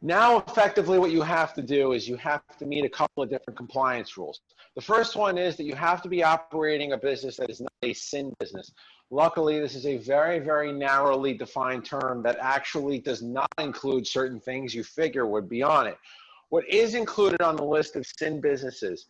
Now, effectively, what you have to do is you have to meet a couple of different compliance rules. The first one is that you have to be operating a business that is not a sin business. Luckily, this is a very, very narrowly defined term that actually does not include certain things you figure would be on it. What is included on the list of sin businesses: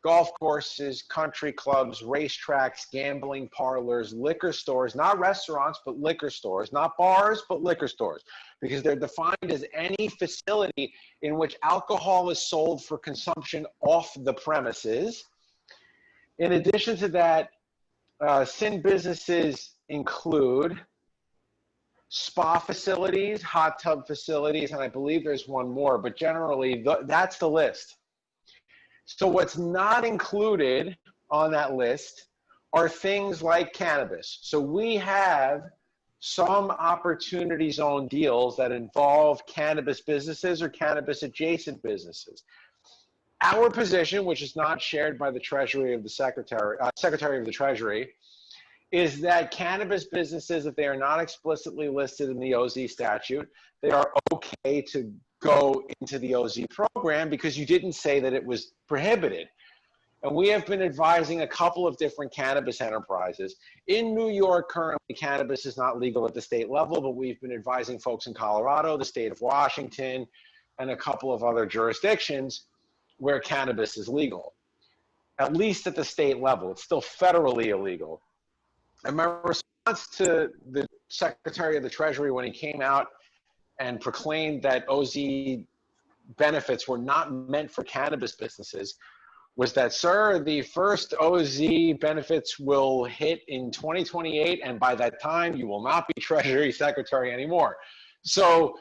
golf courses, country clubs, racetracks, gambling parlors, liquor stores, not restaurants, but liquor stores, not bars, but liquor stores, because they're defined as any facility in which alcohol is sold for consumption off the premises. In addition to that, sin businesses include spa facilities, hot tub facilities, and I believe there's one more, but generally that's the list. So what's not included on that list are things like cannabis. So we have some opportunity zone deals that involve cannabis businesses or cannabis adjacent businesses. Our position, which is not shared by the Treasury of the Secretary of the Treasury, is that cannabis businesses, if they are not explicitly listed in the OZ statute, they are okay to go into the OZ program because you didn't say that it was prohibited. And we have been advising a couple of different cannabis enterprises. In New York, currently, cannabis is not legal at the state level, but we've been advising folks in Colorado, the state of Washington, and a couple of other jurisdictions where cannabis is legal, at least at the state level. It's still federally illegal. And my response to the Secretary of the Treasury when he came out and proclaimed that OZ benefits were not meant for cannabis businesses was that, sir, the first OZ benefits will hit in 2028, and by that time, you will not be Treasury Secretary anymore. So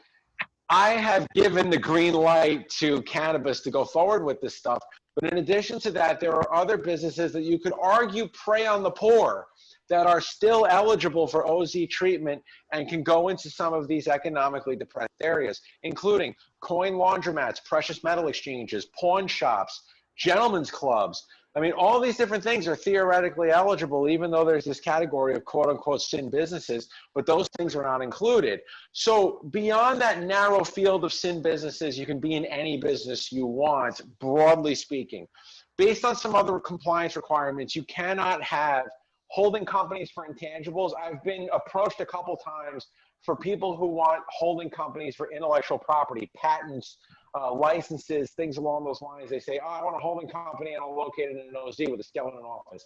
I have given the green light to cannabis to go forward with this stuff. But in addition to that, there are other businesses that you could argue prey on the poor that are still eligible for OZ treatment and can go into some of these economically depressed areas, including coin laundromats, precious metal exchanges, pawn shops, gentlemen's clubs. I mean, all these different things are theoretically eligible, even though there's this category of quote unquote sin businesses, but those things are not included. So beyond that narrow field of sin businesses, you can be in any business you want, broadly speaking. Based on some other compliance requirements, you cannot have holding companies for intangibles. I've been approached a couple times for people who want holding companies for intellectual property, patents, licenses, things along those lines. They say, oh, I want a holding company and I'll locate it in an OZ with a skeleton office.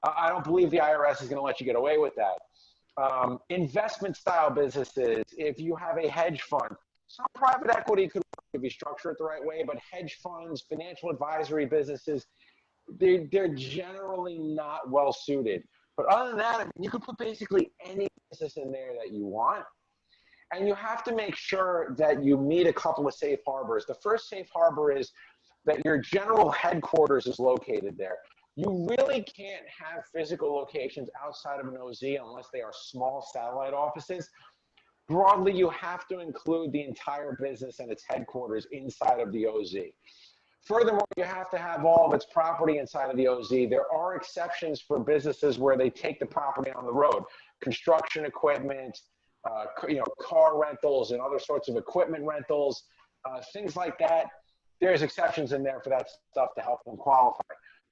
I don't believe the IRS is going to let you get away with that. Investment style businesses, if you have a hedge fund, some private equity could be structured the right way, but hedge funds, financial advisory businesses, they're generally not well suited. But other than that, I mean, you can put basically any business in there that you want. And you have to make sure that you meet a couple of safe harbors. The first safe harbor is that your general headquarters is located there. You really can't have physical locations outside of an OZ unless they are small satellite offices. Broadly, you have to include the entire business and its headquarters inside of the OZ. Furthermore, you have to have all of its property inside of the OZ. There are exceptions for businesses where they take the property on the road, construction equipment, car rentals and other sorts of equipment rentals, things like that. There's exceptions in there for that stuff to help them qualify.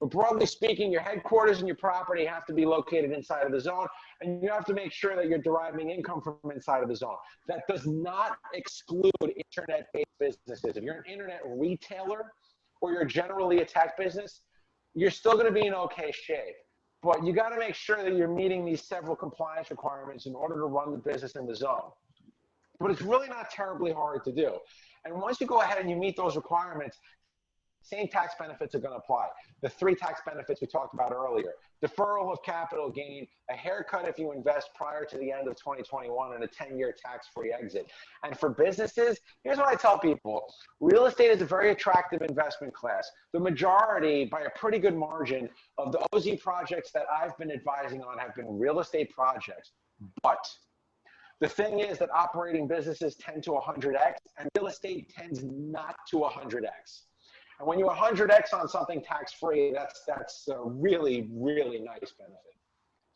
But broadly speaking, your headquarters and your property have to be located inside of the zone, and you have to make sure that you're deriving income from inside of the zone. That does not exclude internet-based businesses. If you're an internet retailer or you're generally a tech business, you're still going to be in okay shape. But you got to make sure that you're meeting these several compliance requirements in order to run the business in the zone. But it's really not terribly hard to do. And once you go ahead and you meet those requirements, same tax benefits are going to apply. The 3 tax benefits we talked about earlier: deferral of capital gain, a haircut if you invest prior to the end of 2021, and a 10-year tax-free exit. And for businesses, here's what I tell people. Real estate is a very attractive investment class. The majority, by a pretty good margin, of the OZ projects that I've been advising on have been real estate projects. But the thing is that operating businesses tend to 100x, and real estate tends not to 100x. And when you 100x on something tax-free, that's a really, really nice benefit.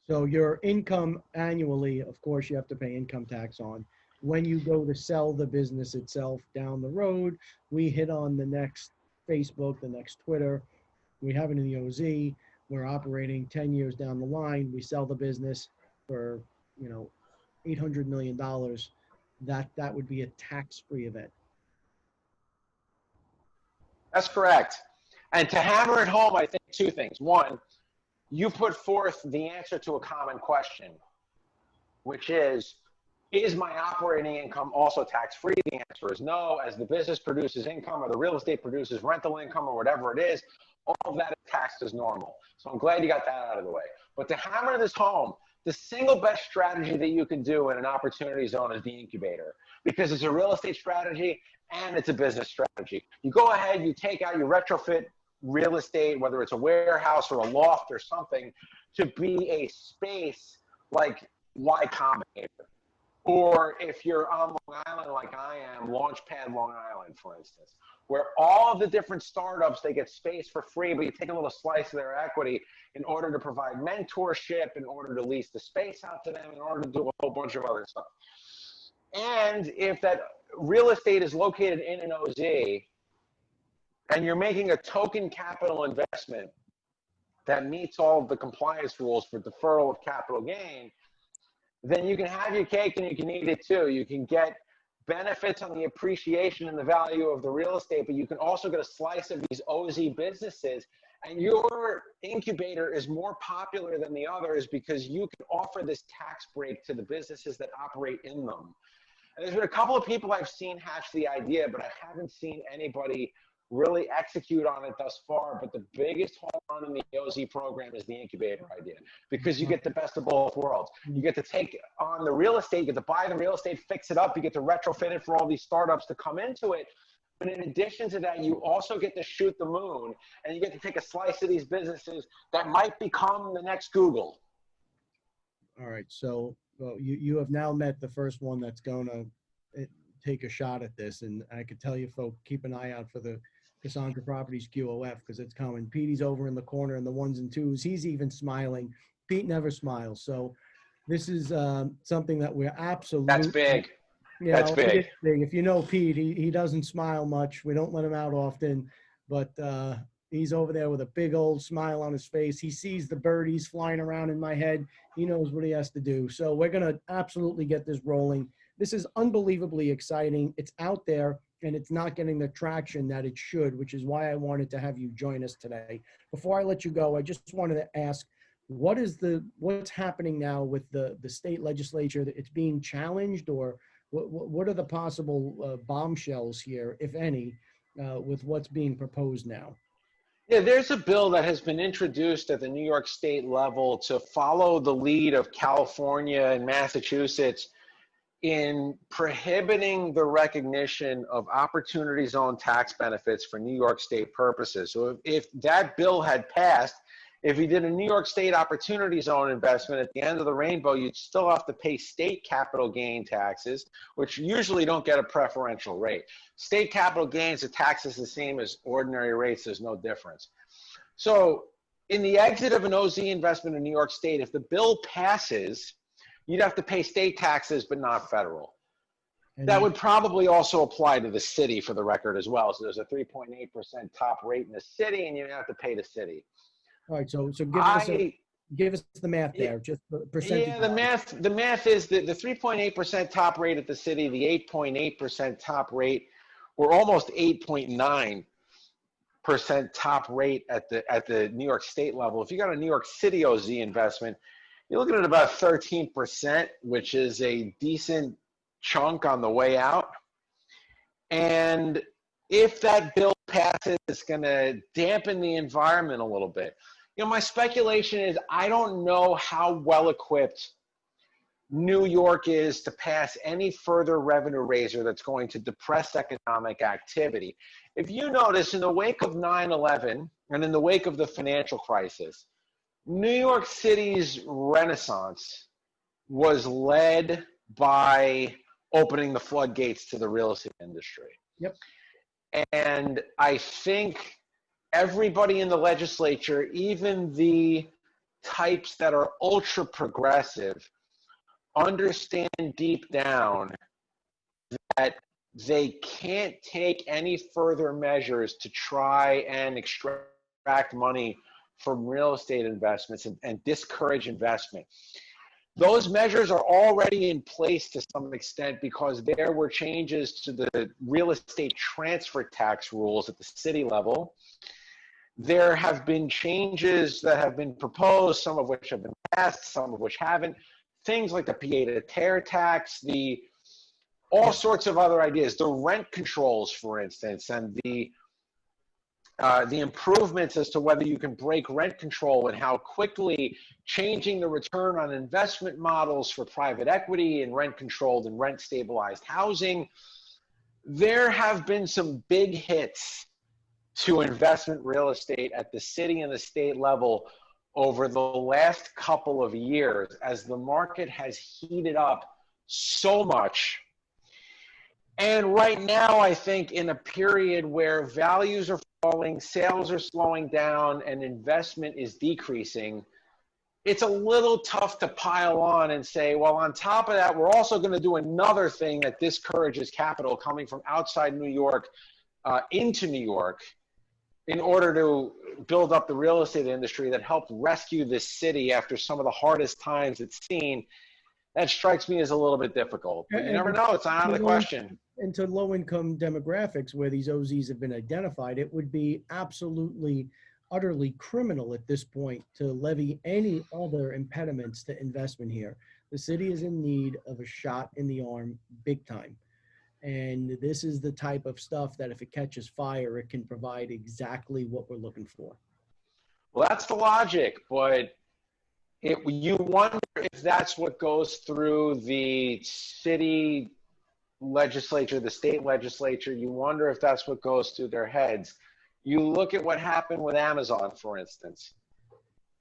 So your income annually, of course, you have to pay income tax on. When you go to sell the business itself down the road, we hit on the next Facebook, the next Twitter. We have it in the OZ. We're operating 10 years down the line. We sell the business for, $800 million. That would be a tax-free event. That's correct. And to hammer it home, I think 2 things. One, you put forth the answer to a common question, which is my operating income also tax-free? The answer is no. As the business produces income or the real estate produces rental income or whatever it is, all of that is taxed as normal. So I'm glad you got that out of the way. But to hammer this home, the single best strategy that you can do in an opportunity zone is the incubator, because it's a real estate strategy and it's a business strategy. You go ahead, you take out, you retrofit real estate, whether it's a warehouse or a loft or something, to be a space like Y Combinator. Or if you're on Long Island like I am, Launchpad Long Island, for instance, where all of the different startups, they get space for free, but you take a little slice of their equity in order to provide mentorship, in order to lease the space out to them, in order to do a whole bunch of other stuff. And if that real estate is located in an OZ and you're making a token capital investment that meets all of the compliance rules for deferral of capital gain, then you can have your cake and you can eat it too. You can get benefits on the appreciation and the value of the real estate, but you can also get a slice of these OZ businesses. And your incubator is more popular than the others because you can offer this tax break to the businesses that operate in them. And there's been a couple of people I've seen hatch the idea, but I haven't seen anybody really execute on it thus far. But the biggest home run in the OZ program is the incubator idea, because you get the best of both worlds. You get to take on the real estate, you get to buy the real estate, fix it up, you get to retrofit it for all these startups to come into it. But in addition to that, you also get to shoot the moon, and you get to take a slice of these businesses that might become the next Google. All right, so you have now met the first one that's going to take a shot at this, and I could tell you, folks, keep an eye out for the Casandra Properties QOF because it's coming. Petey's over in the corner in the ones and twos. He's even smiling. Pete never smiles. So this is something that we're absolutely. That's big. You That's know, big. it is big. If you know Pete, he doesn't smile much. We don't let him out often, but he's over there with a big old smile on his face. He sees the birdies flying around in my head. He knows what he has to do. So we're going to absolutely get this rolling. This is unbelievably exciting. It's out there and it's not getting the traction that it should, which is why I wanted to have you join us today. Before I let you go, I just wanted to ask, what's happening now with the state legislature? That it's being challenged, or what are the possible bombshells here, if any, with what's being proposed now? Yeah, there's a bill that has been introduced at the New York State level to follow the lead of California and Massachusetts in prohibiting the recognition of opportunity zone tax benefits for New York State purposes. So if that bill had passed, if you did a New York State opportunity zone investment at the end of the rainbow, you'd still have to pay state capital gain taxes, which usually don't get a preferential rate. State capital gains, the tax is the same as ordinary rates. There's no difference. So in the exit of an OZ investment in New York State, if the bill passes, you'd have to pay state taxes, but not federal. That would probably also apply to the city, for the record, as well. So there's a 3.8% top rate in the city, and you have to pay the city. All right, so give us the math there, just the percentage. Yeah, the math is the 3.8% top rate at the city, the 8.8% top rate, or almost 8.9% top rate at the New York State level. If you got a New York City OZ investment, you're looking at about 13%, which is a decent chunk on the way out. And if that bill passes, it's going to dampen the environment a little bit. You know, my speculation is I don't know how well equipped New York is to pass any further revenue raiser that's going to depress economic activity. If you notice, in the wake of 9/11 and in the wake of the financial crisis, New York City's renaissance was led by opening the floodgates to the real estate industry. Yep. And I think everybody in the legislature, even the types that are ultra progressive, understand deep down that they can't take any further measures to try and extract money from real estate investments and discourage investment. Those measures are already in place to some extent because there were changes to the real estate transfer tax rules at the city level. There have been changes that have been proposed, some of which have been passed, some of which haven't. Things like the pied-à-terre tax, all sorts of other ideas, the rent controls, for instance, and the improvements as to whether you can break rent control and how quickly changing the return on investment models for private equity and rent-controlled and rent-stabilized housing. There have been some big hits to investment real estate at the city and the state level over the last couple of years as the market has heated up so much. And right now, I think in a period where values are falling, sales are slowing down, and investment is decreasing, it's a little tough to pile on and say, well, on top of that, we're also going to do another thing that discourages capital coming from outside New York into New York in order to build up the real estate industry that helped rescue this city after some of the hardest times it's seen. That strikes me as a little bit difficult. But you never know. It's not out of the question. And to low-income demographics where these OZs have been identified, it would be absolutely, utterly criminal at this point to levy any other impediments to investment here. The city is in need of a shot in the arm big time. And this is the type of stuff that if it catches fire, it can provide exactly what we're looking for. Well, that's the logic, but you wonder if that's what goes through the city legislature, the state legislature. You wonder if that's what goes through their heads. You look at what happened with Amazon, for instance,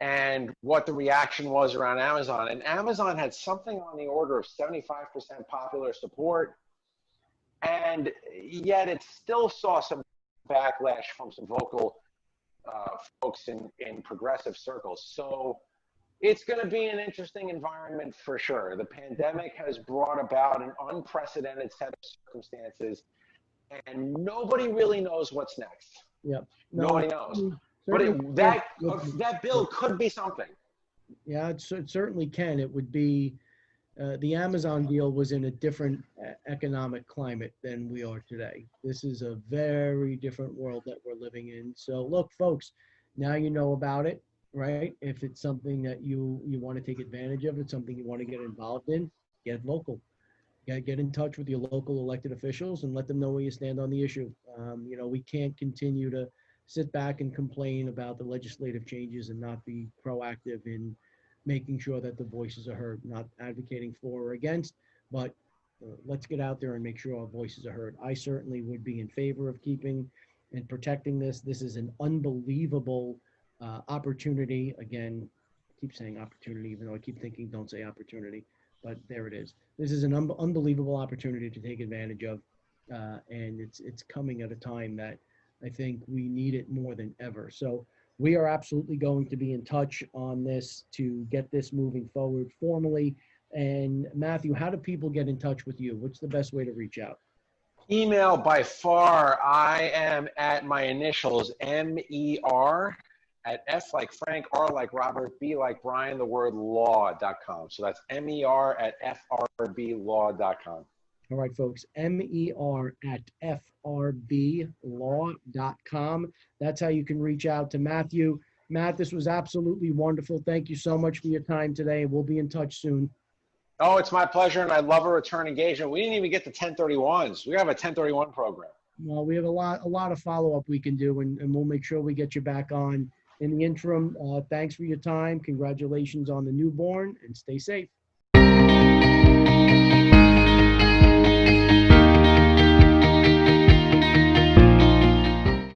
and what the reaction was around Amazon. And Amazon had something on the order of 75% popular support, and yet it still saw some backlash from some vocal folks in progressive circles. So it's going to be an interesting environment for sure. The pandemic has brought about an unprecedented set of circumstances, and nobody really knows what's next. Yep. Nobody knows. But that bill could be something. Yeah, it certainly can. It would be, the Amazon deal was in a different economic climate than we are today. This is a very different world that we're living in. So look, folks, now you know about it, right? If it's something that you want to take advantage of, it's something you want to get involved in, get vocal. Get in touch with your local elected officials and let them know where you stand on the issue. We can't continue to sit back and complain about the legislative changes and not be proactive in making sure that the voices are heard, not advocating for or against, but let's get out there and make sure our voices are heard. I certainly would be in favor of keeping and protecting this. This is an unbelievable opportunity. Again, I keep saying opportunity, even though I keep thinking don't say opportunity, but there it is. This is an unbelievable opportunity to take advantage of, and it's coming at a time that I think we need it more than ever. So we are absolutely going to be in touch on this to get this moving forward formally. And Matthew, how do people get in touch with you? What's the best way to reach out? Email by far. I am at my initials, MER at F like Frank, R like Robert, B like Brian, the word law.com. So that's MER at FRBlaw.com. All right, folks, MER at FRBlaw.com. That's how you can reach out to Matthew. Matt, this was absolutely wonderful. Thank you so much for your time today. We'll be in touch soon. Oh, it's my pleasure, and I love a return engagement. We didn't even get to 1031s. We have a 1031 program. Well, we have a lot of follow-up we can do, and we'll make sure we get you back on. In the interim, thanks for your time. Congratulations on the newborn, and stay safe.